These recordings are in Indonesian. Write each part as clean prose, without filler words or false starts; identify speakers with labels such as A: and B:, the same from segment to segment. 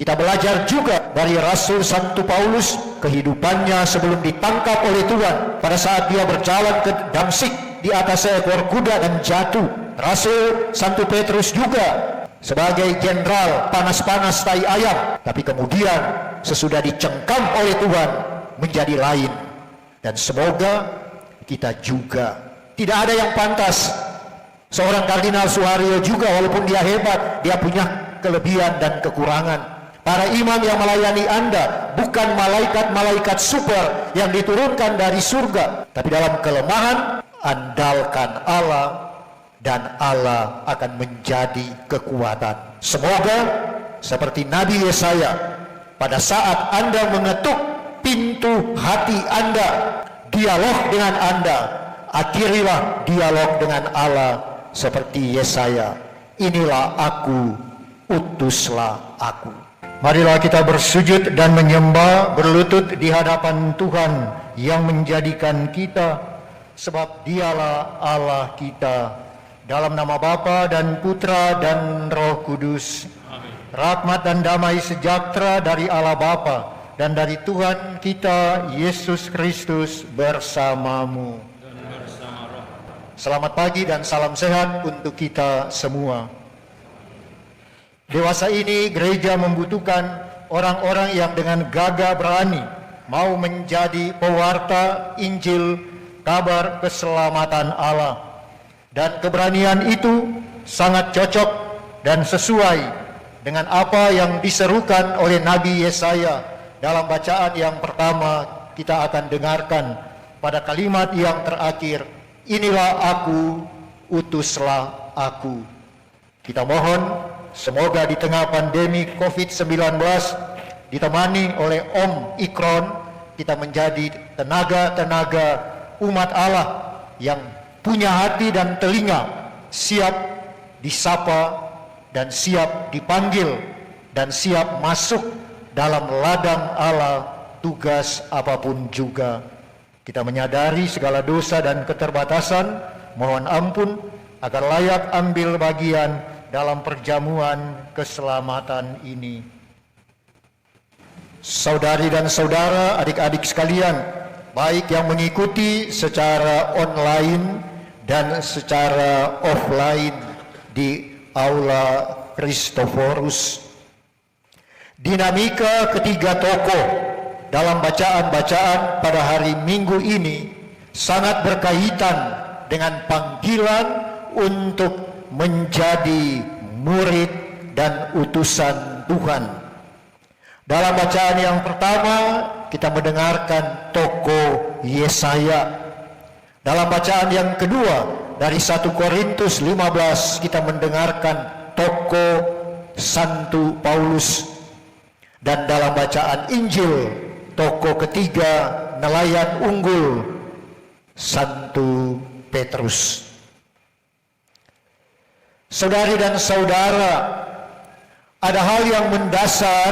A: Kita belajar juga dari Rasul Santo Paulus, kehidupannya sebelum ditangkap oleh Tuhan pada saat dia berjalan ke Damsyik di atas seekor kuda dan jatuh. Rasul Santo Petrus juga sebagai jenderal panas-panas tai ayam, tapi kemudian sesudah dicengkam oleh Tuhan menjadi lain. Dan semoga kita juga, tidak ada yang pantas. Seorang Kardinal Suharyo juga, walaupun dia hebat, dia punya kelebihan dan kekurangan. Para imam yang melayani Anda bukan malaikat-malaikat super yang diturunkan dari surga, tapi dalam kelemahan andalkan Allah dan Allah akan menjadi kekuatan. Semoga seperti Nabi Yesaya, pada saat Anda mengetuk pintu hati Anda, dialog dengan Anda, akhirilah dialog dengan Allah seperti Yesaya. Inilah aku, utuslah aku. Marilah kita bersujud dan menyembah, berlutut di hadapan Tuhan yang menjadikan kita, sebab Dialah Allah kita. Dalam nama Bapa dan Putra dan Roh Kudus. Amin. Rahmat dan damai sejahtera dari Allah Bapa dan dari Tuhan kita Yesus Kristus bersamamu. Dan bersama roh. Selamat pagi dan salam sehat untuk kita semua. Dewasa ini gereja membutuhkan orang-orang yang dengan gagah berani mau menjadi pewarta Injil, kabar keselamatan Allah. Dan keberanian itu sangat cocok dan sesuai dengan apa yang diserukan oleh Nabi Yesaya dalam bacaan yang pertama kita akan dengarkan pada kalimat yang terakhir, inilah aku, utuslah aku. Kita mohon semoga di tengah pandemi COVID-19 ditemani oleh Omikron, kita menjadi tenaga-tenaga umat Allah yang punya hati dan telinga, siap disapa dan siap dipanggil dan siap masuk dalam ladang Allah, tugas apapun juga. Kita menyadari segala dosa dan keterbatasan, mohon ampun agar layak ambil bagian dalam perjamuan keselamatan ini. Saudari dan saudara, adik-adik sekalian, baik yang mengikuti secara online dan secara offline di Aula Kristoforus. Dinamika ketiga tokoh dalam bacaan-bacaan pada hari Minggu ini sangat berkaitan dengan panggilan untuk menjadi murid dan utusan Tuhan. Dalam bacaan yang pertama kita mendengarkan tokoh Yesaya. Dalam bacaan yang kedua dari 1 Korintus 15 kita mendengarkan tokoh Santo Paulus. Dan dalam bacaan Injil tokoh ketiga nelayan unggul Santo Petrus. Saudari dan saudara, ada hal yang mendasar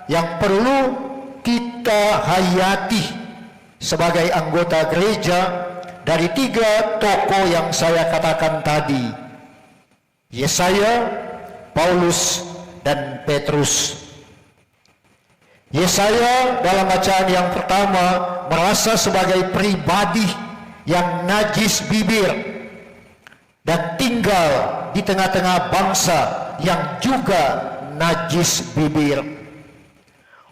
A: yang perlu kita hayati sebagai anggota gereja dari tiga tokoh yang saya katakan tadi, Yesaya, Paulus, dan Petrus. Yesaya dalam bacaan yang pertama merasa sebagai pribadi yang najis bibir dan tinggal di tengah-tengah bangsa yang juga najis bibir.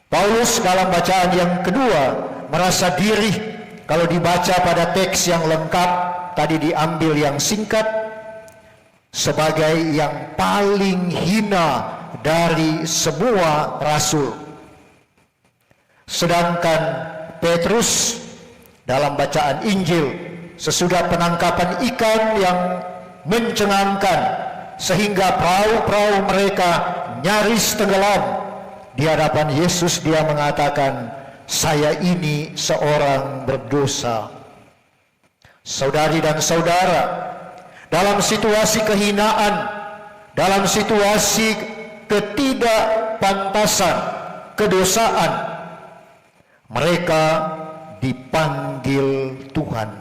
A: Paulus dalam bacaan yang kedua merasa diri, kalau dibaca pada teks yang lengkap, tadi diambil yang singkat, sebagai yang paling hina dari semua rasul. Sedangkan Petrus dalam bacaan Injil sesudah penangkapan ikan yang mencengangkan sehingga perahu-perahu mereka nyaris tenggelam, di hadapan Yesus dia mengatakan, saya ini seorang berdosa. Saudari dan saudara, dalam situasi kehinaan, dalam situasi ketidakpantasan, kedosaan, mereka dipanggil Tuhan.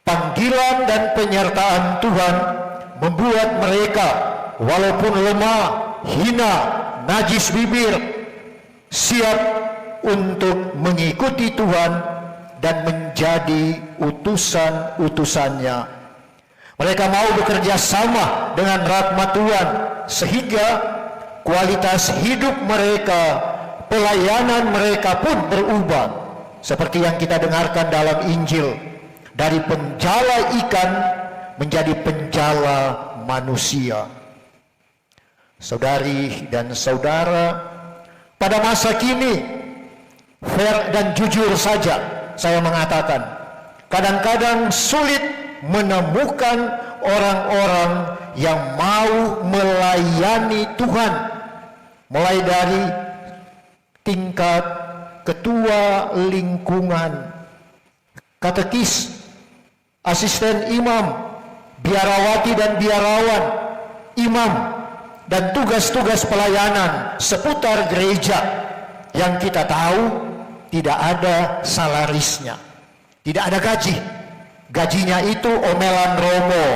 A: Panggilan dan penyertaan Tuhan membuat mereka walaupun lemah, hina, najis bibir, siap untuk mengikuti Tuhan dan menjadi utusan-utusannya. Mereka mau bekerja sama dengan rahmat Tuhan sehingga kualitas hidup mereka, pelayanan mereka pun berubah. Seperti yang kita dengarkan dalam Injil, dari penjala ikan menjadi penjala manusia. Saudari dan saudara, pada masa kini, fair dan jujur saja saya mengatakan, kadang-kadang sulit menemukan orang-orang yang mau melayani Tuhan, mulai dari tingkat ketua lingkungan, katekis, asisten imam, biarawati dan biarawan, imam, dan tugas-tugas pelayanan seputar gereja yang kita tahu tidak ada salarisnya, tidak ada gaji. Gajinya itu omelan romo,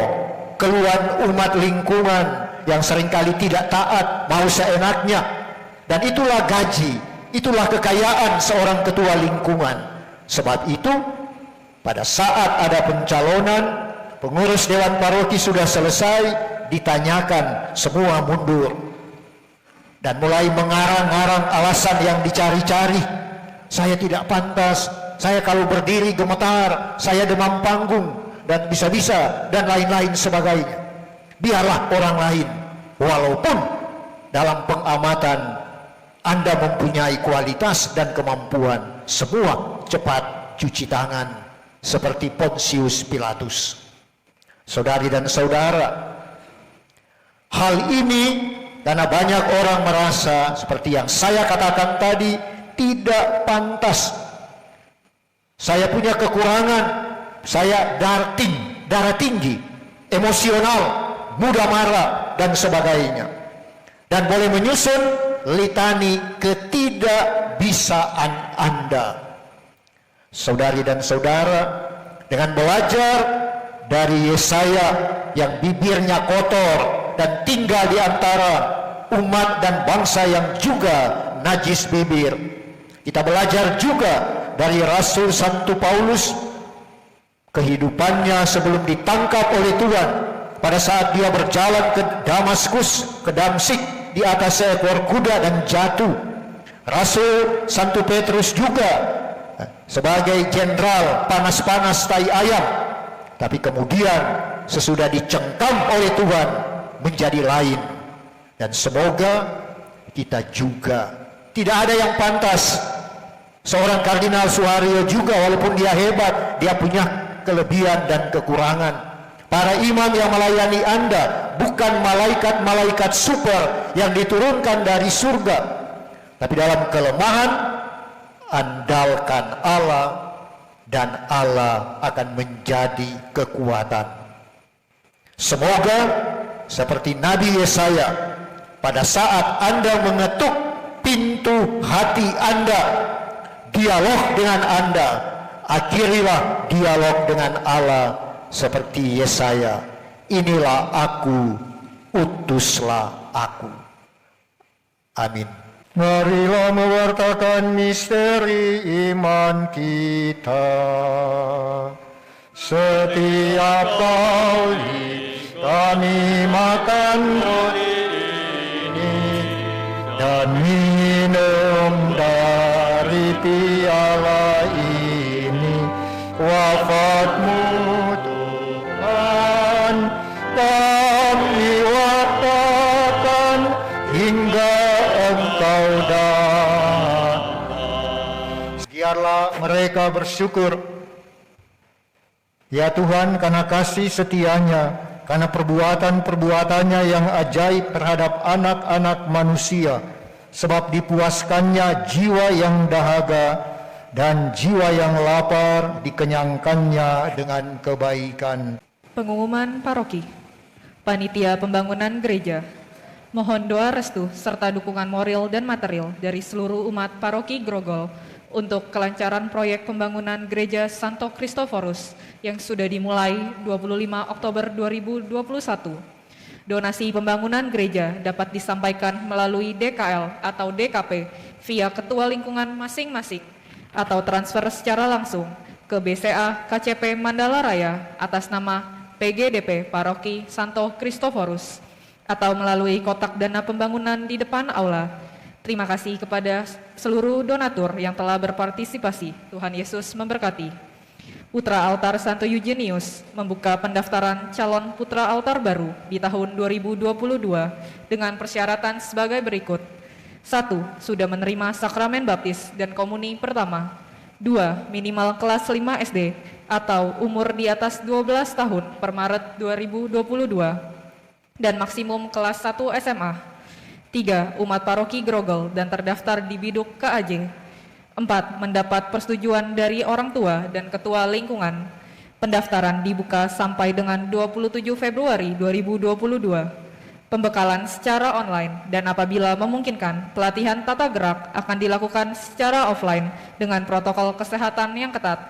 A: keluhan umat lingkungan yang seringkali tidak taat, mau seenaknya. Dan itulah gaji, itulah kekayaan seorang ketua lingkungan. Sebab itu, pada saat ada pencalonan, pengurus Dewan Paroki sudah selesai, ditanyakan, semua mundur. Dan mulai mengarang-arang alasan yang dicari-cari. Saya tidak pantas, saya kalau berdiri gemetar, saya demam panggung, dan bisa-bisa, dan lain-lain sebagainya. Biarlah orang lain, walaupun dalam pengamatan Anda mempunyai kualitas dan kemampuan, semua cepat cuci tangan, seperti Pontius Pilatus. Saudari dan saudara, hal ini karena banyak orang merasa seperti yang saya katakan tadi, tidak pantas. Saya punya kekurangan, saya darah tinggi, emosional, mudah marah, dan sebagainya. Dan boleh menyusun litani ketidakbisaan Anda. Saudari dan saudara, dengan belajar dari Yesaya yang bibirnya kotor dan tinggal di antara umat dan bangsa yang juga najis bibir, kita belajar juga dari Rasul Santo Paulus, kehidupannya sebelum ditangkap oleh Tuhan pada saat dia berjalan ke Damaskus, ke Damsik, di atas seekor kuda dan jatuh. Rasul Santo Petrus juga sebagai jenderal panas-panas tai ayam, tapi kemudian sesudah dicengkam oleh Tuhan menjadi lain. Dan semoga kita juga, tidak ada yang pantas. Seorang Kardinal Suharyo juga, walaupun dia hebat, dia punya kelebihan dan kekurangan. Para imam yang melayani Anda bukan malaikat-malaikat super yang diturunkan dari surga, tapi dalam kelemahan andalkan Allah, dan Allah akan menjadi kekuatan. Semoga seperti Nabi Yesaya, pada saat Anda mengetuk pintu hati Anda, dialog dengan Anda, akhirilah dialog dengan Allah seperti Yesaya, inilah aku, utuslah aku. Amin. Marilah mewartakan misteri iman kita. Setiap kali kami makan roti ini dan minum dari piala ini, wafat-Mu Tuhan kami wartakan hingga Engkau datang. Biarlah mereka bersyukur, ya Tuhan, karena kasih setianya, karena perbuatan-perbuatannya yang ajaib terhadap anak-anak manusia, sebab dipuaskannya jiwa yang dahaga dan jiwa yang lapar dikenyangkannya dengan kebaikan.
B: Pengumuman Paroki. Panitia Pembangunan Gereja mohon doa restu serta dukungan moral dan material dari seluruh umat Paroki Grogol untuk kelancaran proyek pembangunan Gereja Santo Kristoforus yang sudah dimulai 25 Oktober 2021. Donasi pembangunan gereja dapat disampaikan melalui DKL atau DKP via ketua lingkungan masing-masing atau transfer secara langsung ke BCA KCP Mandala Raya atas nama PGDP Paroki Santo Kristoforus atau melalui kotak dana pembangunan di depan aula. Terima kasih kepada seluruh donatur yang telah berpartisipasi. Tuhan Yesus memberkati. Putra Altar Santo Eugenius membuka pendaftaran calon putra altar baru di tahun 2022 dengan persyaratan sebagai berikut. 1. Sudah menerima sakramen baptis dan komuni pertama. 2. Minimal kelas 5 SD atau umur di atas 12 tahun per Maret 2022 dan maksimum kelas 1 SMA. 3. Umat paroki Grogol dan terdaftar di Biduk KAJ. 4. Mendapat persetujuan dari orang tua dan ketua lingkungan. Pendaftaran dibuka sampai dengan 27 Februari 2022. Pembekalan secara online dan apabila memungkinkan, pelatihan tata gerak akan dilakukan secara offline dengan protokol kesehatan yang ketat.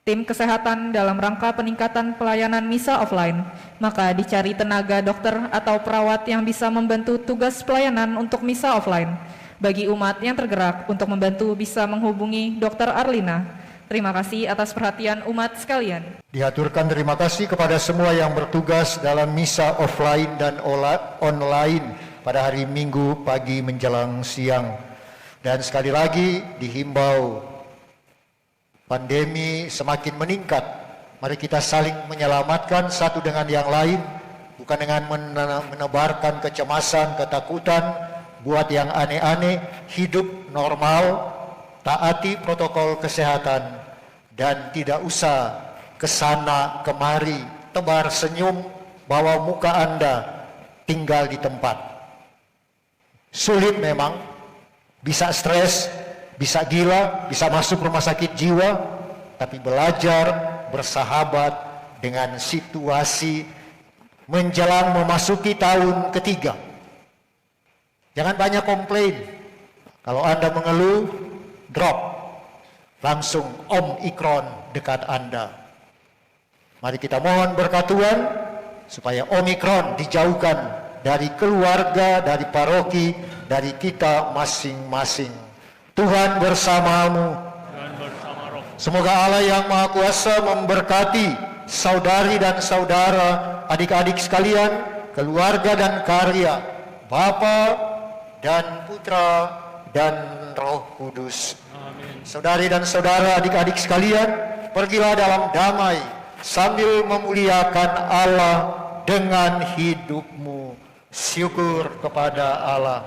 B: Tim kesehatan dalam rangka peningkatan pelayanan misa offline, maka dicari tenaga dokter atau perawat yang bisa membantu tugas pelayanan untuk misa offline. Bagi umat yang tergerak untuk membantu bisa menghubungi Dr. Arlina. Terima kasih atas perhatian umat sekalian.
A: Diaturkan terima kasih kepada semua yang bertugas dalam misa offline dan online pada hari Minggu pagi menjelang siang. Dan sekali lagi dihimbau, pandemi semakin meningkat. Mari kita saling menyelamatkan satu dengan yang lain, bukan dengan menebarkan kecemasan, ketakutan, buat yang aneh-aneh, hidup normal, taati protokol kesehatan, dan tidak usah kesana kemari, tebar senyum, bawa muka Anda, tinggal di tempat. Sulit memang, bisa stres, bisa gila, bisa masuk rumah sakit jiwa, tapi belajar bersahabat dengan situasi menjelang memasuki tahun ketiga. Jangan banyak komplain. Kalau Anda mengeluh, drop. Langsung Omikron dekat Anda. Mari kita mohon berkat Tuhan supaya Omikron dijauhkan dari keluarga, dari paroki, dari kita masing-masing. Tuhan bersamamu. Semoga Allah yang Maha Kuasa memberkati saudari dan saudara, adik-adik sekalian, keluarga dan karya, Bapa dan Putra dan Roh Kudus. Amin. Saudari dan saudara, adik-adik sekalian, pergilah dalam damai sambil memuliakan Allah dengan hidupmu. Syukur kepada Allah.